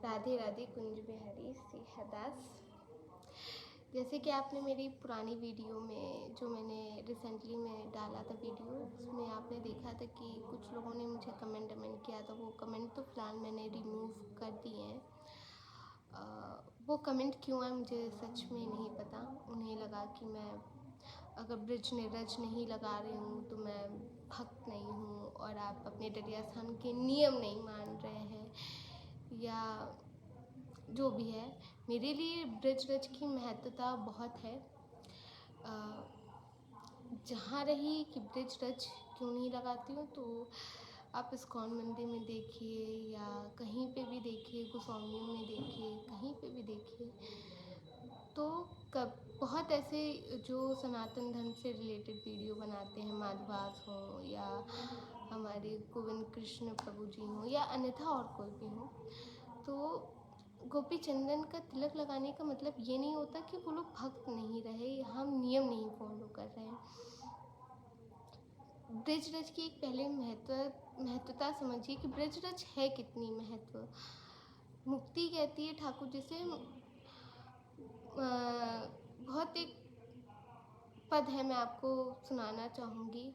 राधे राधे कुंज बिहारी सिंहदास। जैसे कि आपने मेरी पुरानी वीडियो में जो मैंने रिसेंटली में डाला था वीडियो, उसमें आपने देखा था कि कुछ लोगों ने मुझे कमेंट किया था। वो कमेंट तो फ़िलहाल मैंने रिमूव कर दिए हैं। वो कमेंट क्यों आए मुझे सच में नहीं पता। उन्हें लगा कि मैं अगर ब्रिज नीरज नहीं लगा रही हूँ तो मैं भक्त नहीं हूँ और आप अपने डडिया स्थान के नियम नहीं मान रहे हैं, या जो भी है। मेरे लिए ब्रिज रज की महत्वता बहुत है। जहाँ रही कि ब्रिज रज क्यों नहीं लगाती हूँ, तो आप इस्कॉन मंदिर में देखिए या कहीं पे भी देखिए, गोस्वामियों में देखिए, कहीं पे भी देखिए, तो बहुत ऐसे जो सनातन धर्म से रिलेटेड वीडियो बनाते हैं, माधवास हों या हमारे गोविंद कृष्ण प्रभु जी हों या अन्यथा और कोई भी हो, तो गोपी चंदन का तिलक लगाने का मतलब ये नहीं होता कि वो लोग भक्त नहीं रहे, हम नियम नहीं फॉलो कर रहे हैं। ब्रिज रज की एक पहले महत्वता समझिए कि ब्रिज रज है कितनी महत्व। मुक्ति कहती है ठाकुर जी से, बहुत एक पद है, मैं आपको सुनाना चाहूँगी।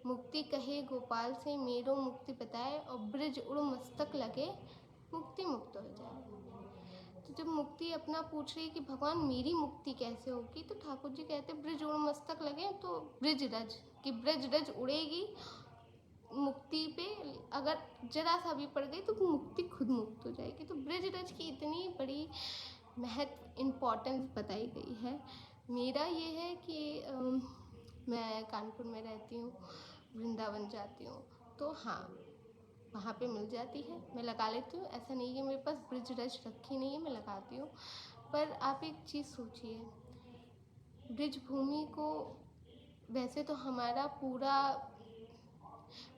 मुक्ति कहे गोपाल से मेरो मुक्ति बताए, और ब्रिज उड़ मस्तक लगे मुक्ति मुक्त हो जाए। तो जब मुक्ति अपना पूछ रही कि भगवान मेरी मुक्ति कैसे होगी, तो ठाकुर जी कहते ब्रिज उड़ मस्तक लगे, तो ब्रिज रज कि ब्रिज रज उड़ेगी मुक्ति पे, अगर जरा सा भी पड़ गई तो मुक्ति खुद मुक्त हो जाएगी। तो ब्रिज रज की इतनी बड़ी महत्व इम्पॉर्टेंस बताई गई है। मेरा ये है कि मैं कानपुर में रहती हूँ, वृंदावन जाती हूँ, तो हाँ वहाँ पे मिल जाती है, मैं लगा लेती हूँ। ऐसा नहीं है मेरे पास ब्रिज रज रखी नहीं है, मैं लगाती हूँ। पर आप एक चीज़ सोचिए, ब्रिज भूमि को वैसे तो हमारा पूरा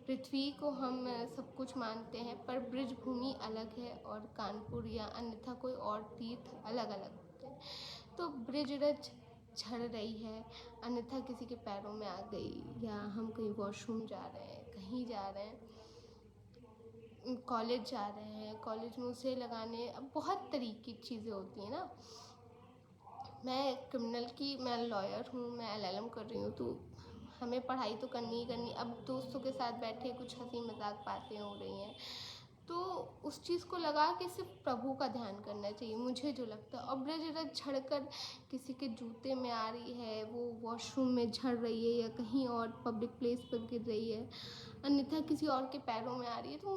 पृथ्वी को हम सब कुछ मानते हैं, पर ब्रिज भूमि अलग है और कानपुर या अन्यथा कोई और तीर्थ अलग अलग होते हैं। तो ब्रिज रज झड़ रही है, अन्यथा किसी के पैरों में आ गई, या हम कहीं वॉशरूम जा रहे हैं, कहीं जा रहे हैं, कॉलेज जा रहे हैं, कॉलेज में उसे लगाने, अब बहुत तरीके की चीज़ें होती हैं ना। मैं लॉयर हूँ, मैं LLM कर रही हूँ, तो हमें पढ़ाई तो करनी ही करनी। अब दोस्तों के साथ बैठे कुछ हंसी मजाक बातें हो रही हैं, तो उस चीज़ को लगा के सिर्फ प्रभु का ध्यान करना चाहिए, मुझे जो लगता है। और ब्रिज रज झड़ कर किसी के जूते में आ रही है, वो वॉशरूम में झड़ रही है या कहीं और पब्लिक प्लेस पर गिर रही है, अन्यथा किसी और के पैरों में आ रही है, तो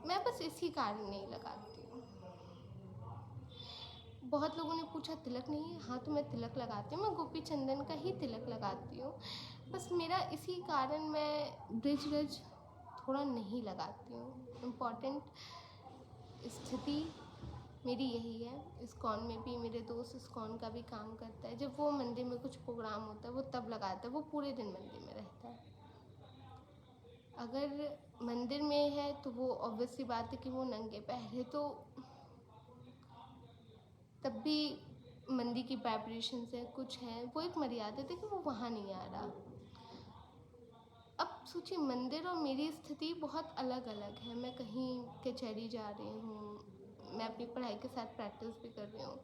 मैं बस इसी कारण नहीं लगाती हूँ। बहुत लोगों ने पूछा तिलक नहीं है, हाँ तो मैं तिलक लगाती हूँ, मैं गोपी चंदन का ही तिलक लगाती हूँ। बस मेरा इसी कारण मैं ब्रिज रज थोड़ा नहीं लगाती हूँ। इम्पॉर्टेंट स्थिति मेरी यही है। इस्कॉन में भी मेरे दोस्त इस्कॉन का भी काम करता है, जब वो मंदिर में कुछ प्रोग्राम होता है वो तब लगाता है, वो पूरे दिन मंदिर में रहता है। अगर मंदिर में है तो वो ऑब्वियस सी बात है कि वो नंगे पैर है, तो तब भी मंदिर की वाइब्रेशंस है, कुछ है, वो एक मर्यादा थी कि वो वहाँ नहीं आ रहा। अब सोचिए, मंदिर और मेरी स्थिति बहुत अलग अलग है। मैं कहीं कचहरी जा रही हूँ, मैं अपनी पढ़ाई के साथ प्रैक्टिस भी कर रही हूँ,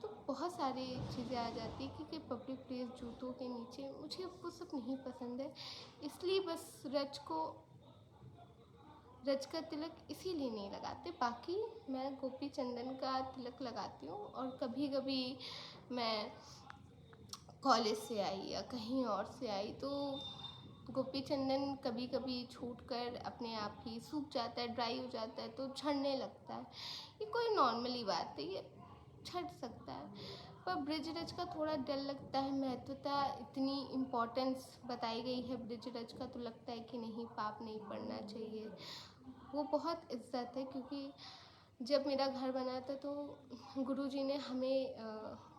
तो बहुत सारी चीज़ें आ जाती है क्योंकि पब्लिक प्लेस, जूतों के नीचे, मुझे वो सब नहीं पसंद है। इसलिए बस रज का तिलक इसीलिए नहीं लगाते। बाकी मैं गोपी चंदन का तिलक लगाती हूँ, और कभी कभी मैं कॉलेज से आई या कहीं और से आई तो गोपी चंदन कभी कभी छूट कर अपने आप ही सूख जाता है, ड्राई हो जाता है, तो झड़ने लगता है। ये कोई नॉर्मली बात है, ये झड़ सकता है। पर ब्रिज रज का थोड़ा डर लगता है। महत्वता इतनी इम्पोर्टेंस बताई गई है ब्रिज रज का, तो लगता है कि नहीं, पाप नहीं पड़ना चाहिए। वो बहुत इज्जत है, क्योंकि जब मेरा घर बना था तो गुरुजी ने हमें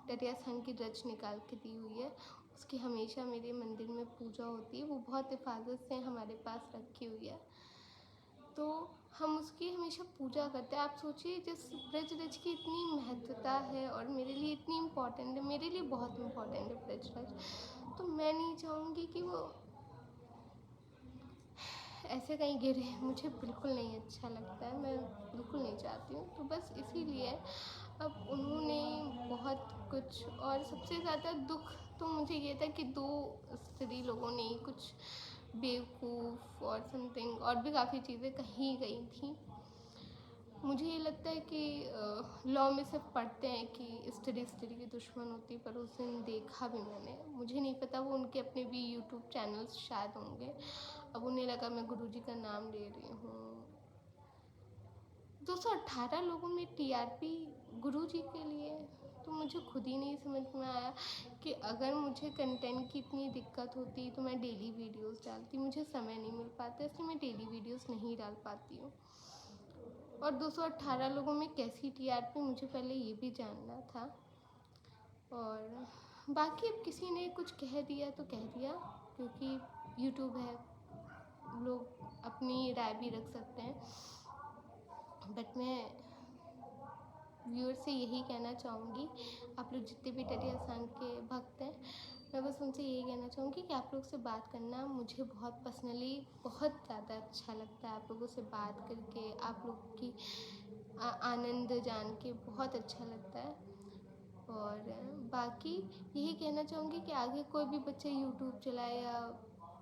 डडिया स्थान की रज निकाल के दी हुई है। उसकी हमेशा मेरे मंदिर में पूजा होती है, वो बहुत हिफाजत से हमारे पास रखी हुई है, तो हम उसकी हमेशा पूजा करते हैं। आप सोचिए, जिस ब्रिज रज की इतनी महत्वता है और मेरे लिए इतनी इम्पोर्टेंट है, मेरे लिए बहुत इम्पोर्टेंट है ब्रिज रज, तो मैं नहीं चाहूँगी कि वो ऐसे कहीं गिरे मुझे बिल्कुल नहीं अच्छा लगता है, मैं बिल्कुल नहीं चाहती हूँ। तो बस इसीलिए अब उन्होंने बहुत कुछ, और सबसे ज़्यादा दुःख तो मुझे ये था कि 2 स्त्री लोगों ने कुछ बेवकूफ़ और समथिंग और भी काफ़ी चीज़ें कही गई थी। मुझे ये लगता है कि लॉ में सिर्फ पढ़ते हैं कि स्त्री स्त्री की दुश्मन होती है, पर उस दिन देखा भी मैंने, मुझे नहीं पता, वो उनके अपने भी यूट्यूब चैनल्स शायद होंगे। अब उन्हें लगा मैं गुरुजी का नाम ले रही हूँ। 218 लोगों में टीआरपी गुरुजी के लिए, तो मुझे खुद ही नहीं समझ में आया कि अगर मुझे कंटेंट की इतनी दिक्कत होती तो मैं डेली वीडियोस डालती। मुझे समय नहीं मिल पाता, इसलिए मैं डेली वीडियोस नहीं डाल पाती हूँ। और 218 लोगों में कैसी टीआरपी, मुझे पहले ये भी जानना था। और बाकी अब किसी ने कुछ कह दिया तो कह दिया, क्योंकि यूट्यूब है, लोग अपनी राय भी रख सकते हैं। बट मैं व्यूअर से यही कहना चाहूँगी, आप लोग जितने भी टटिया आसान के भक्त हैं, मैं बस उनसे यही कहना चाहूँगी कि आप लोग से बात करना मुझे बहुत पर्सनली बहुत ज़्यादा अच्छा लगता है। आप लोगों से बात करके, आप लोग की आनंद जान के बहुत अच्छा लगता है। और बाकी यही कहना चाहूँगी कि आगे कोई भी बच्चा यूट्यूब चलाए या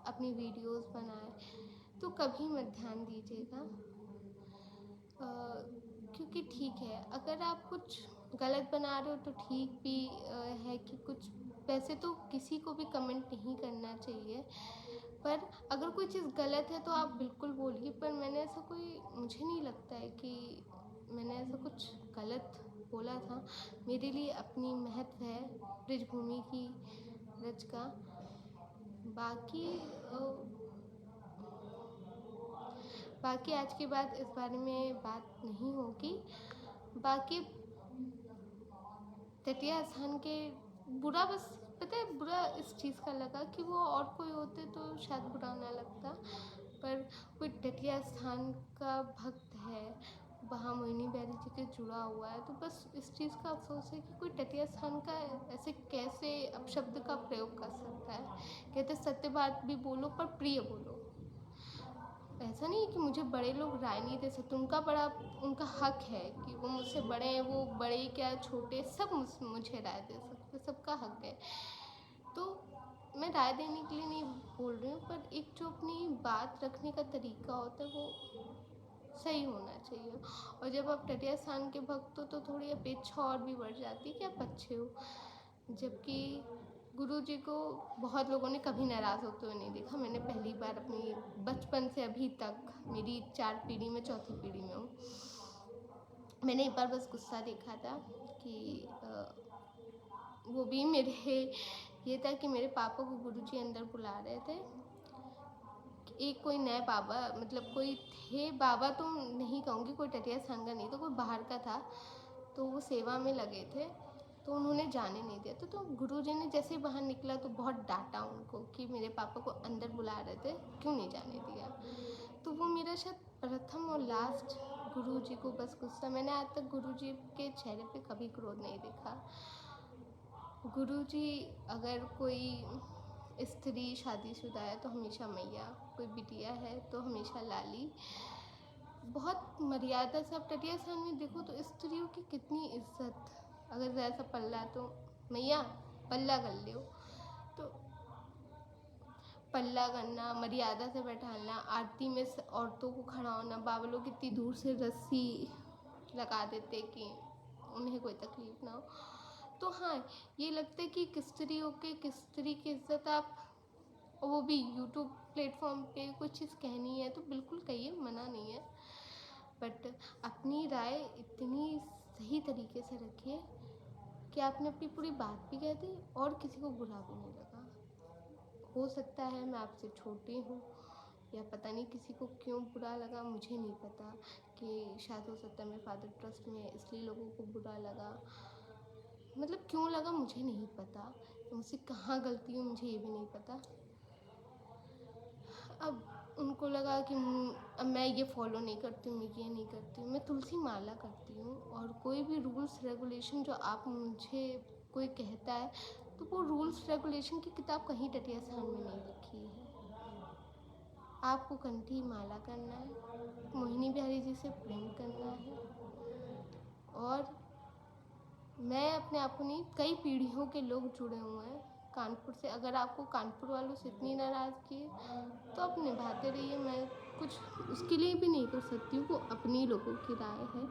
अपनी वीडियोस बनाए तो कभी मत ध्यान दीजिएगा, क्योंकि ठीक है अगर आप कुछ गलत बना रहे हो तो ठीक भी है कि कुछ, वैसे तो किसी को भी कमेंट नहीं करना चाहिए, पर अगर कोई चीज़ गलत है तो आप बिल्कुल बोलिए। पर मैंने ऐसा कोई, मुझे नहीं लगता है कि मैंने ऐसा कुछ गलत बोला था। मेरे लिए अपनी महत्व है ब्रिजभूमि की रच का। बाकी बाकी आज के बाद इस बारे में बात नहीं होगी। बाकी तटिया स्थान के बुरा, बस पता है बुरा इस चीज़ का लगा कि वो और कोई होते तो शायद बुरा ना लगता, पर कोई तटिया स्थान का भक्त है, वहाँ मोहिनी बहरी जी के जुड़ा हुआ है, तो बस इस चीज़ का अफसोस है कि कोई तटिया स्थान का ऐसे कैसे अपशब्द का प्रयोग कर सकता है। कहते सत्य बात भी बोलो पर प्रिय बोलो। ऐसा नहीं है कि मुझे बड़े लोग राय नहीं दे सकते, उनका हक है कि वो मुझसे बड़े हैं, वो बड़े क्या छोटे सब मुझे राय दे सकते, सबका हक है। तो मैं राय देने के लिए नहीं बोल रही हूँ, पर एक जो अपनी बात रखने का तरीका होता है वो सही होना चाहिए। और जब आप टटिया स्थान के भक्त हो तो थोड़ी अपेक्षा और भी बढ़ जाती है कि आप अच्छे हो, जबकि गुरुजी को बहुत लोगों ने कभी नाराज़ होते हुए नहीं देखा। मैंने पहली बार अपनी बचपन से अभी तक, मेरी 4 पीढ़ी में चौथी पीढ़ी में हूँ, मैंने एक बार बस गुस्सा देखा था कि वो भी मेरे ये था कि मेरे पापा को गुरुजी अंदर बुला रहे थे। एक कोई नए बाबा, मतलब कोई थे बाबा, तो नहीं कहूँगी, कोई टटिया स्थान का नहीं था, कोई बाहर का था, तो वो सेवा में लगे थे, तो उन्होंने जाने नहीं दिया। तो गुरुजी ने जैसे ही बाहर निकला तो बहुत डांटा उनको कि मेरे पापा को अंदर बुला रहे थे, क्यों नहीं जाने दिया। तो वो मेरा शायद प्रथम और लास्ट गुरुजी को बस गुस्सा, मैंने आज तक गुरुजी के चेहरे पे कभी क्रोध नहीं देखा। गुरुजी, अगर कोई स्त्री शादीशुदा है तो हमेशा मैया, कोई बिटिया है तो हमेशा लाली। बहुत मर्यादा से, आप टटिया स्थान में देखो तो स्त्रियों की कितनी इज्जत, अगर ज़रा सा पल्ला तो मैया पल्ला कर लो, तो पल्ला करना, मर्यादा से बैठाना, आरती में औरतों को खड़ा होना, बाबा लोग इतनी दूर से रस्सी लगा देते कि उन्हें कोई तकलीफ ना हो। तो हाँ, ये लगता है कि किस स्त्री की इज्जत आप, और वो भी यूट्यूब प्लेटफॉर्म पे कुछ चीज़ कहनी है तो बिल्कुल कहिए, मना नहीं है, बट अपनी राय इतनी सही तरीके से रखिए कि आपने अपनी पूरी बात भी कह दी और किसी को बुरा भी नहीं लगा। हो सकता है मैं आपसे छोटी हूँ, या पता नहीं किसी को क्यों बुरा लगा, मुझे नहीं पता, कि शायद हो सकता है मैं फादर ट्रस्ट में है इसलिए लोगों को बुरा लगा, मतलब क्यों लगा मुझे नहीं पता, मुझसे कहाँ गलती हुई मुझे ये भी नहीं पता। अब उनको लगा कि अब मैं ये फॉलो नहीं करती हूँ, मैं ये नहीं करती हूँ, मैं तुलसी माला करती हूँ, और कोई भी रूल्स रेगुलेशन जो आप मुझे कोई कहता है तो वो रूल्स रेगुलेशन की किताब कहीं टटिया स्थान में नहीं लिखी है। आपको कंठी माला करना है, मोहिनी बिहारी जी से प्रेम करना है। और मैं अपने आप को नहीं, कई पीढ़ियों के लोग जुड़े हुए हैं कानपुर से। अगर आपको कानपुर वालों से इतनी नाराज़गी है तो आप निभाते रहिए, मैं कुछ उसके लिए भी नहीं कर सकती हूँ, वो अपनी लोगों की राय है।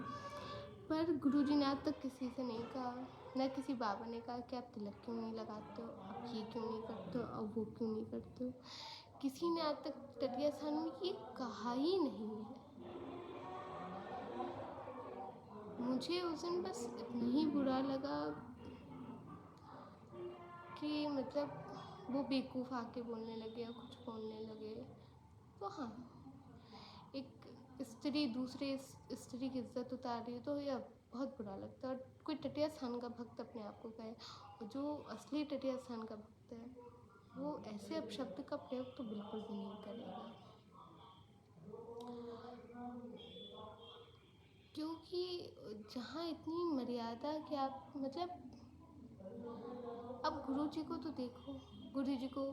पर गुरुजी ने आज तक किसी से नहीं कहा, ना किसी बाबा ने कहा कि आप तिलक क्यों नहीं लगाते हो, आप ये क्यों नहीं करते हो, अब वो क्यों नहीं करते हो। किसी ने आज तक टटिया स्थान में ये कहा ही नहीं है। मुझे उस दिन बस इतना ही बुरा लगा कि मतलब वो बेवकूफ़ आके बोलने लगे या कुछ बोलने लगे। तो हाँ, एक स्त्री दूसरे स्त्री की इज्जत उतार रही है तो यह बहुत बुरा लगता है। और कोई टटिया स्थान का भक्त अपने आप को कहे, और जो असली टटिया स्थान का भक्त है वो ऐसे अपशब्द का प्रयोग तो बिल्कुल भी नहीं करेगा, क्योंकि जहाँ इतनी मर्यादा कि आप मतलब अब गुरु जी को तो देखो, गुरु जी को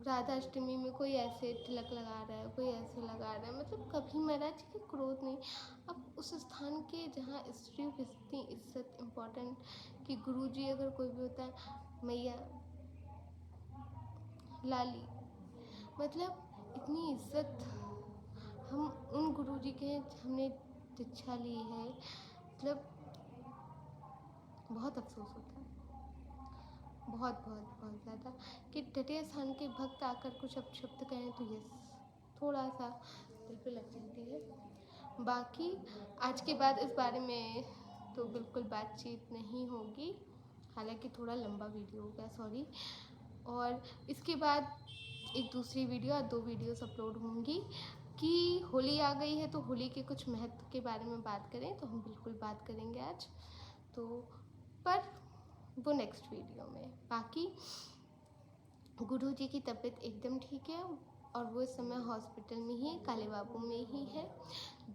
राधा अष्टमी में कोई ऐसे तिलक लगा रहा है, कोई ऐसे लगा रहा है, मतलब कभी महाराज जी का क्रोध नहीं। अब उस स्थान के जहाँ स्त्रियों की इतनी इज्जत इम्पोर्टेंट, कि गुरु जी अगर कोई भी होता है मैया लाली, मतलब इतनी इज्जत हम उन गुरु जी के हमने दीक्षा ली है, मतलब बहुत अफसोस होता है, बहुत बहुत बहुत ज़्यादा, कि टटिया स्थान के भक्त आकर कुछ अपशब्द कहें तो यस थोड़ा सा दिल पे लग जाती है। बाकी आज के बाद इस बारे में तो बिल्कुल बातचीत नहीं होगी, हालांकि थोड़ा लंबा वीडियो हो गया, सॉरी। और इसके बाद एक दूसरी वीडियो और 2 वीडियोस अपलोड होंगी कि होली आ गई है तो होली के कुछ महत्व के बारे में बात करें, तो हम बिल्कुल बात करेंगे आज तो, पर वो नेक्स्ट वीडियो में। बाकी गुरु जी की तबीयत एकदम ठीक है और वो इस समय हॉस्पिटल में ही है, काले बाबू में ही है,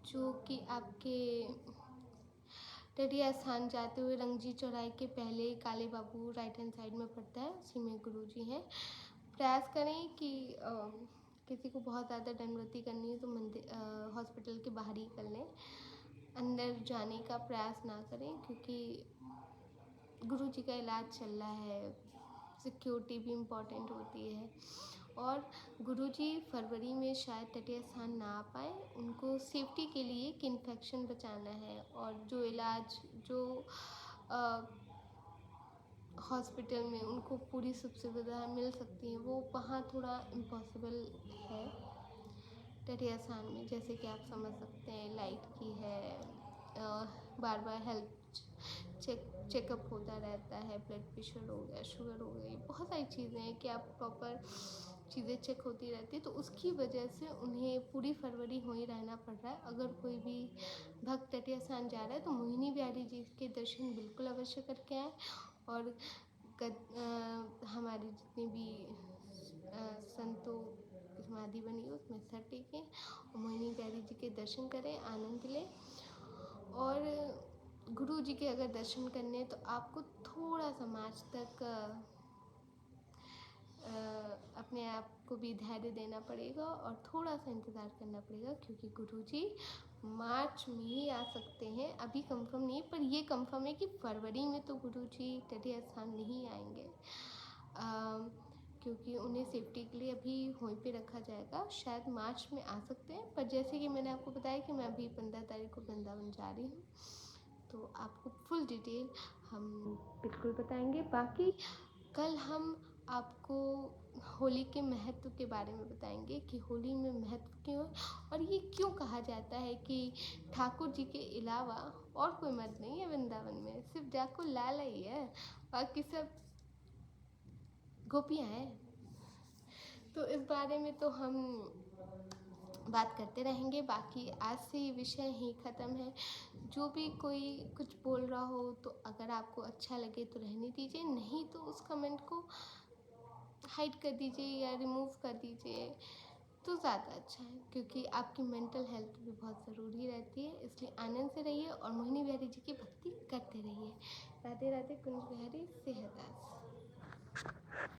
जो कि आपके टटिया स्थान जाते हुए रंगजी चौराहे के पहले काले बाबू राइट हैंड साइड में पड़ता है, उसी में गुरु जी हैं। प्रयास करें कि किसी को बहुत ज़्यादा दंडवती करनी है तो मंदिर हॉस्पिटल के बाहर ही कर लें, अंदर जाने का प्रयास ना करें, क्योंकि गुरु जी का इलाज चल रहा है, सिक्योरिटी भी इम्पॉर्टेंट होती है। और गुरुजी फरवरी में शायद तटीय स्थान ना आ पाए, उनको सेफ्टी के लिए कि इन्फेक्शन बचाना है, और जो इलाज जो हॉस्पिटल में उनको पूरी सुख सुविधा मिल सकती है वो वहाँ थोड़ा इम्पॉसिबल है तटीय स्थान में, जैसे कि आप समझ सकते हैं लाइट की है, बार बार हेल्थ चेकअप होता रहता है, ब्लड प्रेशर हो गया, शुगर हो गई, बहुत सारी चीज़ें हैं कि आप प्रॉपर चीज़ें चेक होती रहती है, तो उसकी वजह से उन्हें पूरी फरवरी हो ही रहना पड़ रहा है। अगर कोई भी भक्त तटीय स्थान जा रहा है तो मोहिनी बिहारी जी के दर्शन बिल्कुल अवश्य करके आए, और हमारे जितने भी संतों की समाधि बनी है उसमें सर टेकें और मोहिनी बिहारी जी के दर्शन करें, आनंद लें। और गुरु जी के अगर दर्शन करने हैं तो आपको थोड़ा सा मार्च तक अपने आप को भी धैर्य देना पड़ेगा और थोड़ा सा इंतज़ार करना पड़ेगा, क्योंकि गुरुजी मार्च में ही आ सकते हैं, अभी कंफर्म नहीं, पर ये कंफर्म है कि फरवरी में तो गुरुजी तटीय स्थान नहीं आएंगे, क्योंकि उन्हें सेफ्टी के लिए अभी वहीं पे रखा जाएगा। शायद मार्च में आ सकते हैं, पर जैसे कि मैंने आपको बताया कि मैं अभी 15 तारीख को वृंदावन जा रही हूँ, तो आपको फुल डिटेल हम बिल्कुल बताएंगे। बाकी कल हम आपको होली के महत्व के बारे में बताएंगे कि होली में महत्व क्यों है, और ये क्यों कहा जाता है कि ठाकुर जी के अलावा और कोई मर्द नहीं है वृंदावन में, सिर्फ जाको लाला ही है, बाकी सब गोपियाँ हैं। तो इस बारे में तो हम बात करते रहेंगे। बाकी आज से ये विषय ही ख़त्म है। जो भी कोई कुछ बोल रहा हो तो अगर आपको अच्छा लगे तो रहने दीजिए, नहीं तो उस कमेंट को हाइड कर दीजिए या रिमूव कर दीजिए तो ज़्यादा अच्छा है, क्योंकि आपकी मेंटल हेल्थ भी बहुत ज़रूरी रहती है। इसलिए आनंद से रहिए और मोहिनी बिहारी जी की भक्ति करते रहिए। राधे राधे। कुंज बिहारी सेहदास।